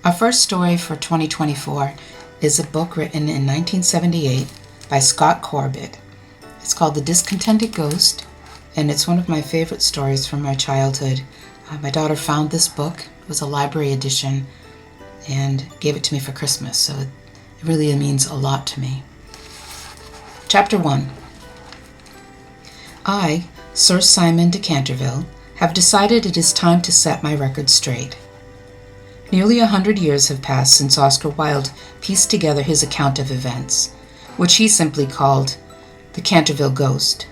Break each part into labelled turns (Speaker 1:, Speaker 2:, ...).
Speaker 1: Our first story for 2024 is a book written in 1978 by Scott Corbett. It's called The Discontented Ghost, and it's one of my favorite stories from my childhood. My daughter found this book. It was a library edition and gave it to me for Christmas, so it really means a lot to me. Chapter 1. I, Sir Simon de Canterville, have decided it is time to set my record straight. Nearly 100 years have passed since Oscar Wilde pieced together his account of events, which he simply called The Canterville Ghost.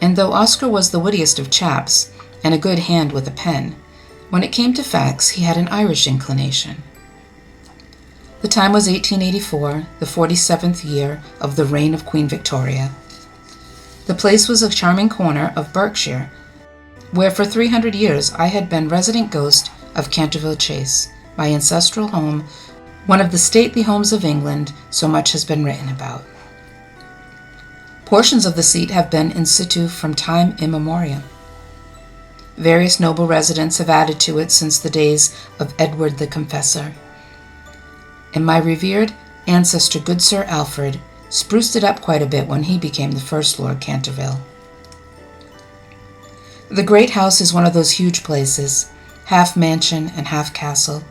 Speaker 1: And though Oscar was the wittiest of chaps and a good hand with a pen, when it came to facts he had an Irish inclination. The time was 1884, the 47th year of the reign of Queen Victoria. The place was a charming corner of Berkshire, where for 300 years I had been resident ghost of Canterville Chase, my ancestral home, one of the stately homes of England so much has been written about. Portions of the seat have been in situ from time immemorial. Various noble residents have added to it since the days of Edward the Confessor. And my revered ancestor, good Sir Alfred, spruced it up quite a bit when he became the first Lord Canterville. The great house is one of those huge places, half mansion and half castle,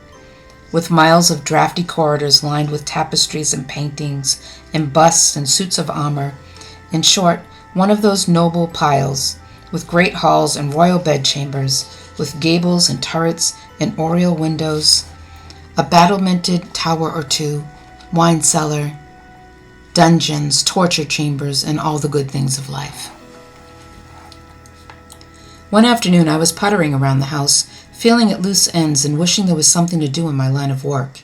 Speaker 1: with miles of draughty corridors lined with tapestries and paintings and busts and suits of armor. In short, one of those noble piles, with great halls and royal bedchambers, with gables and turrets and oriel windows, a battlemented tower or two, wine cellar, dungeons, torture chambers, and all the good things of life. One afternoon I was puttering around the house, feeling at loose ends and wishing there was something to do in my line of work.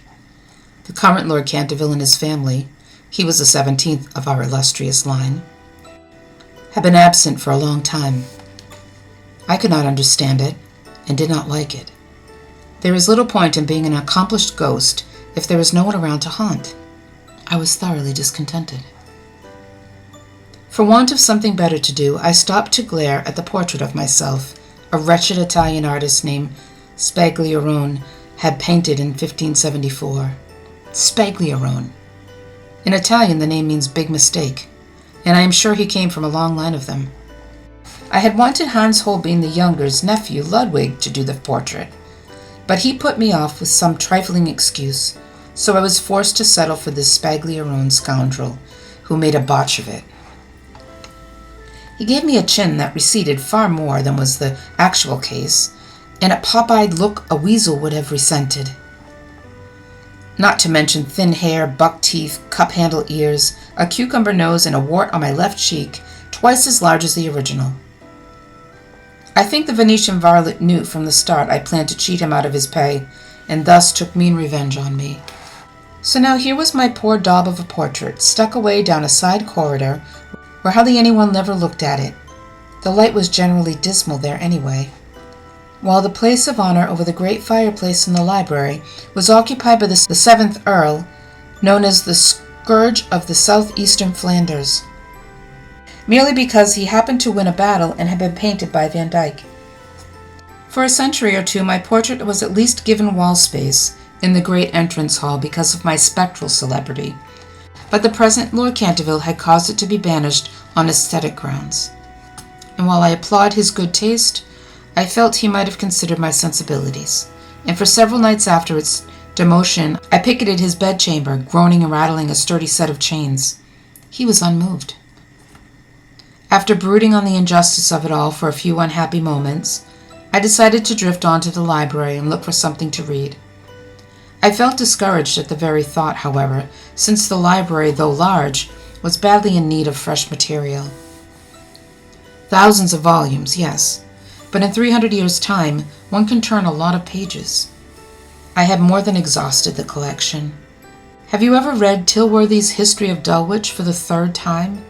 Speaker 1: The current Lord Canterville and his family, he was the 17th of our illustrious line, had been absent for a long time. I could not understand it, and did not like it. There is little point in being an accomplished ghost if there is no one around to haunt. I was thoroughly discontented. For want of something better to do, I stopped to glare at the portrait of myself a wretched Italian artist named Spagliarone had painted in 1574. Spagliarone. In Italian, the name means big mistake, and I am sure he came from a long line of them. I had wanted Hans Holbein the Younger's nephew, Ludwig, to do the portrait, but he put me off with some trifling excuse, so I was forced to settle for this Spagliarone scoundrel, who made a botch of it. He gave me a chin that receded far more than was the actual case, and a pop-eyed look a weasel would have resented. Not to mention thin hair, buck teeth, cup-handle ears, a cucumber nose, and a wart on my left cheek, twice as large as the original. I think the Venetian varlet knew from the start I planned to cheat him out of his pay, and thus took mean revenge on me. So now here was my poor daub of a portrait, stuck away down a side corridor, where hardly anyone ever looked at it. The light was generally dismal there anyway, while the place of honor over the great fireplace in the library was occupied by the 7th Earl, known as the Scourge of the Southeastern Flanders, merely because he happened to win a battle and had been painted by Van Dyck. For a century or two my portrait was at least given wall space in the great entrance hall because of my spectral celebrity, but the present Lord Canterville had caused it to be banished on aesthetic grounds. And while I applaud his good taste, I felt he might have considered my sensibilities, and for several nights after its demotion I picketed his bedchamber, groaning and rattling a sturdy set of chains. He was unmoved. After brooding on the injustice of it all for a few unhappy moments, I decided to drift on to the library and look for something to read. I felt discouraged at the very thought, however, since the library, though large, was badly in need of fresh material. Thousands of volumes, yes, but in 300 years' time, one can turn a lot of pages. I had more than exhausted the collection. Have you ever read Tilworthy's History of Dulwich for the third time?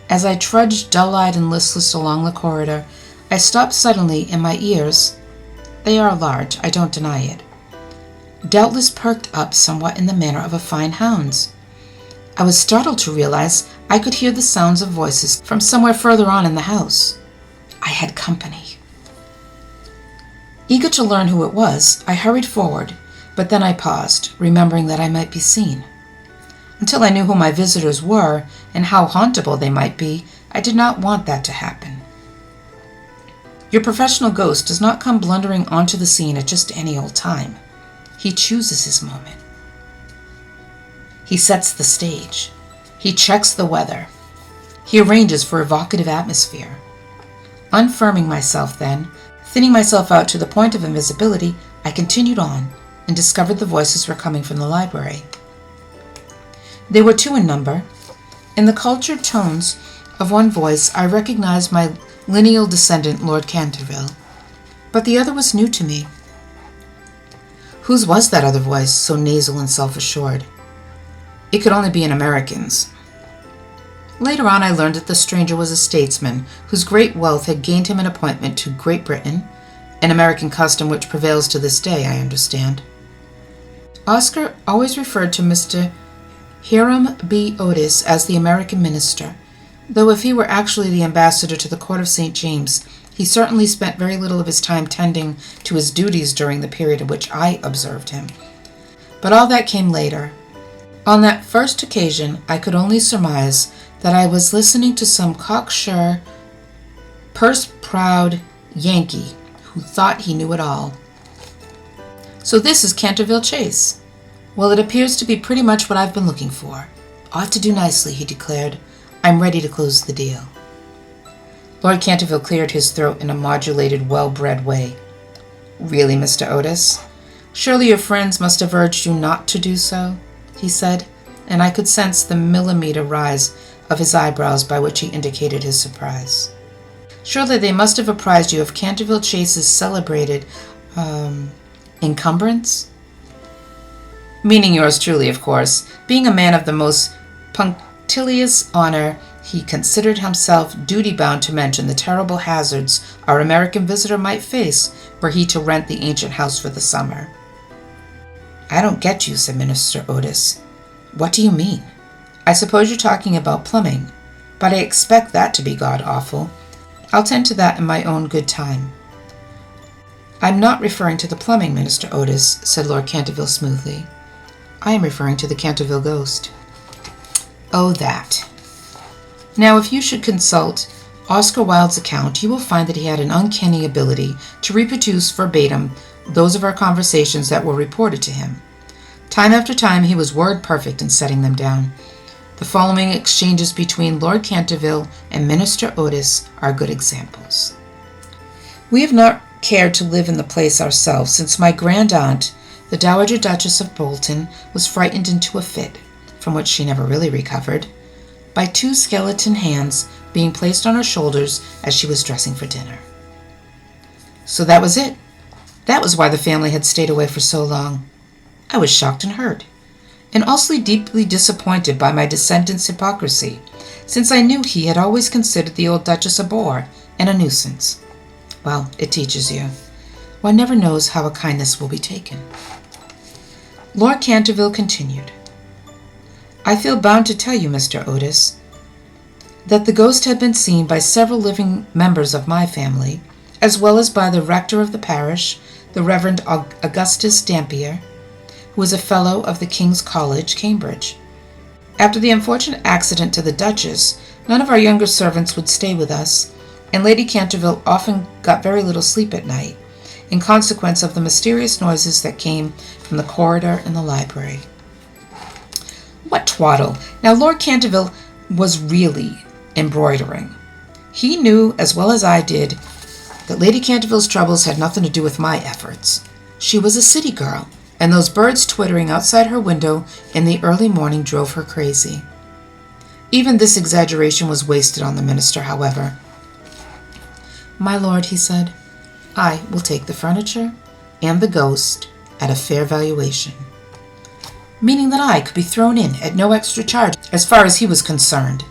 Speaker 1: As I trudged dull-eyed and listless along the corridor, I stopped suddenly, and my ears, they are large, I don't deny it, doubtless perked up somewhat in the manner of a fine hound's. I was startled to realize I could hear the sounds of voices from somewhere further on in the house. I had company. Eager to learn who it was, I hurried forward, but then I paused, remembering that I might be seen. Until I knew who my visitors were and how hauntable they might be, I did not want that to happen. Your professional ghost does not come blundering onto the scene at just any old time. He chooses his moment. He sets the stage. He checks the weather. He arranges for evocative atmosphere. Unfirming myself then, thinning myself out to the point of invisibility, I continued on and discovered the voices were coming from the library. They were 2 in number. In the cultured tones of one voice, I recognized my lineal descendant, Lord Canterville, but the other was new to me. Whose was that other voice, so nasal and self-assured? It could only be an American's. Later on, I learned that the stranger was a statesman whose great wealth had gained him an appointment to Great Britain, an American custom which prevails to this day, I understand. Oscar always referred to Mr. Hiram B. Otis as the American minister, though if he were actually the ambassador to the court of St. James, he certainly spent very little of his time tending to his duties during the period in which I observed him. But all that came later. On that first occasion, I could only surmise that I was listening to some cocksure, purse-proud Yankee who thought he knew it all. So this is Canterville Chase. Well, it appears to be pretty much what I've been looking for. Ought to do nicely, he declared. I'm ready to close the deal. Lord Canterville cleared his throat in a modulated, well-bred way. Really, Mr. Otis? Surely your friends must have urged you not to do so, he said, and I could sense the millimeter rise of his eyebrows by which he indicated his surprise. Surely they must have apprised you of Canterville Chase's celebrated, encumbrance? Meaning yours truly, of course. Being a man of the most punctilious honor, he considered himself duty-bound to mention the terrible hazards our American visitor might face were he to rent the ancient house for the summer. I don't get you, said Minister Otis. What do you mean? I suppose you're talking about plumbing, but I expect that to be god-awful. I'll tend to that in my own good time. I'm not referring to the plumbing, Minister Otis, said Lord Canterville smoothly. I am referring to the Canterville ghost. Oh, that. Now, if you should consult Oscar Wilde's account, you will find that he had an uncanny ability to reproduce verbatim those of our conversations that were reported to him. Time after time, he was word perfect in setting them down. The following exchanges between Lord Canterville and Minister Otis are good examples. We have not cared to live in the place ourselves since my grand aunt, the Dowager Duchess of Bolton, was frightened into a fit, from which she never really recovered, by 2 skeleton hands being placed on her shoulders as she was dressing for dinner. So that was it. That was why the family had stayed away for so long. I was shocked and hurt, and also deeply disappointed by my descendant's hypocrisy, since I knew he had always considered the old Duchess a bore and a nuisance. Well, it teaches you. One never knows how a kindness will be taken. Lord Canterville continued. I feel bound to tell you, Mr. Otis, that the ghost had been seen by several living members of my family, as well as by the rector of the parish, the Reverend Augustus Dampier, who was a fellow of the King's College, Cambridge. After the unfortunate accident to the Duchess, none of our younger servants would stay with us, and Lady Canterville often got very little sleep at night, in consequence of the mysterious noises that came from the corridor and the library. What twaddle! Now Lord Canterville was really embroidering. He knew, as well as I did, that Lady Canterville's troubles had nothing to do with my efforts. She was a city girl, and those birds twittering outside her window in the early morning drove her crazy. Even this exaggeration was wasted on the minister, however. My lord, he said, I will take the furniture and the ghost at a fair valuation. meaning that I could be thrown in at no extra charge as far as he was concerned.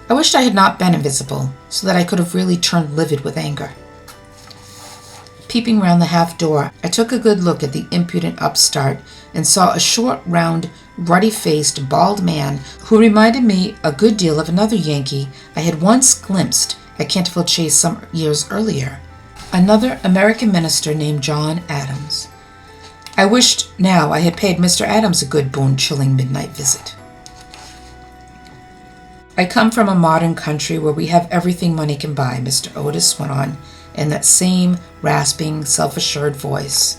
Speaker 1: I wished I had not been invisible, so that I could have really turned livid with anger. Peeping round the half door, I took a good look at the impudent upstart and saw a short, round, ruddy-faced, bald man who reminded me a good deal of another Yankee I had once glimpsed at Canterville Chase some years earlier, another American minister named John Adams. I wished now I had paid Mr. Adams a good bone-chilling midnight visit. I come from a modern country where we have everything money can buy, Mr. Otis went on in that same rasping, self-assured voice.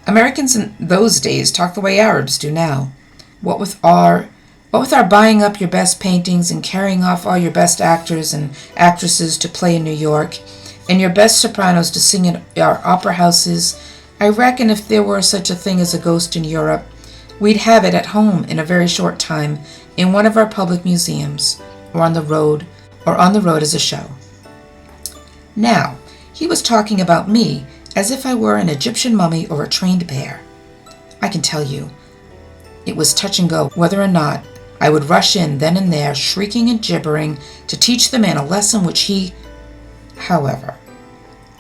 Speaker 1: Americans in those days talked the way Arabs do now. What with our buying up your best paintings and carrying off all your best actors and actresses to play in New York, and your best sopranos to sing in our opera houses, I reckon if there were such a thing as a ghost in Europe, we'd have it at home in a very short time in one of our public museums, or on the road as a show. Now, he was talking about me as if I were an Egyptian mummy or a trained bear. I can tell you, it was touch and go whether or not I would rush in then and there, shrieking and gibbering, to teach the man a lesson which he... However,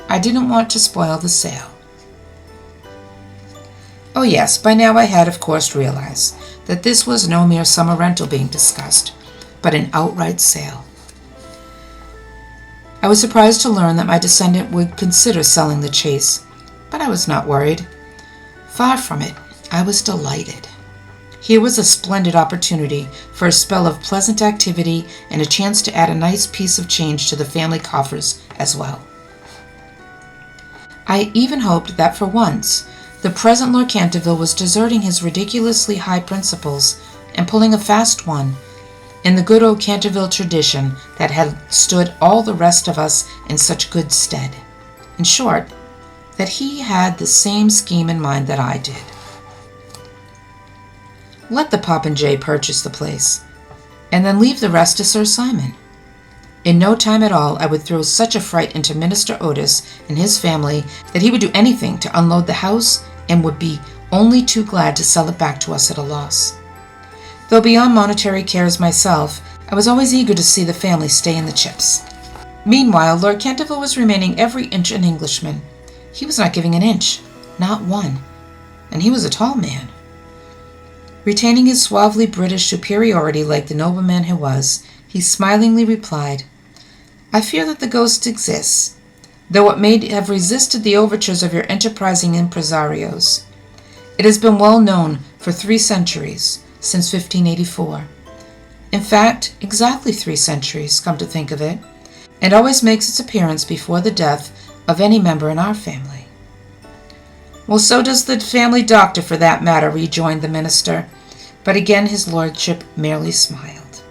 Speaker 1: I didn't want to spoil the sale. Oh yes, by now I had of course realized that this was no mere summer rental being discussed, but an outright sale. I was surprised to learn that my descendant would consider selling the Chase, but I was not worried. Far from it, I was delighted. Here was a splendid opportunity for a spell of pleasant activity and a chance to add a nice piece of change to the family coffers as well. I even hoped that for once, the present Lord Canterville was deserting his ridiculously high principles and pulling a fast one, in the good old Canterville tradition that had stood all the rest of us in such good stead. In short, that he had the same scheme in mind that I did. Let the Popinjay purchase the place, and then leave the rest to Sir Simon. In no time at all I would throw such a fright into Minister Otis and his family that he would do anything to unload the house and would be only too glad to sell it back to us at a loss. Though beyond monetary cares myself, I was always eager to see the family stay in the chips. Meanwhile, Lord Canterville was remaining every inch an Englishman. He was not giving an inch, not one, and he was a tall man. Retaining his suavely British superiority like the nobleman he was, he smilingly replied, "I fear that the ghost exists, though it may have resisted the overtures of your enterprising impresarios. It has been well known for 3 centuries, since 1584. In fact, exactly 3 centuries, come to think of it, and always makes its appearance before the death of any member in our family." "Well, so does the family doctor, for that matter," rejoined the minister, but again his lordship merely smiled.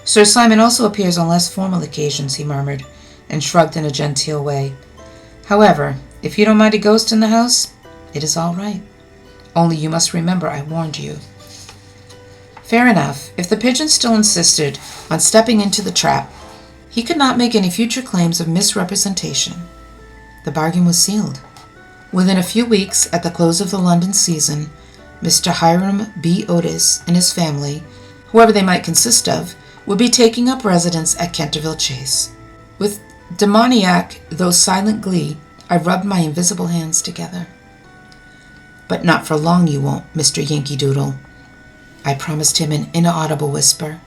Speaker 1: "Sir Simon also appears on less formal occasions," he murmured, and shrugged in a genteel way. "However, if you don't mind a ghost in the house, it is all right. Only you must remember I warned you." Fair enough. If the pigeon still insisted on stepping into the trap, he could not make any future claims of misrepresentation. The bargain was sealed. Within a few weeks, at the close of the London season, Mr. Hiram B. Otis and his family, whoever they might consist of, would be taking up residence at Canterville Chase. With demoniac, though silent glee, I rubbed my invisible hands together. "But not for long you won't, Mr. Yankee Doodle," I promised him in inaudible whisper.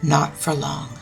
Speaker 1: "Not for long."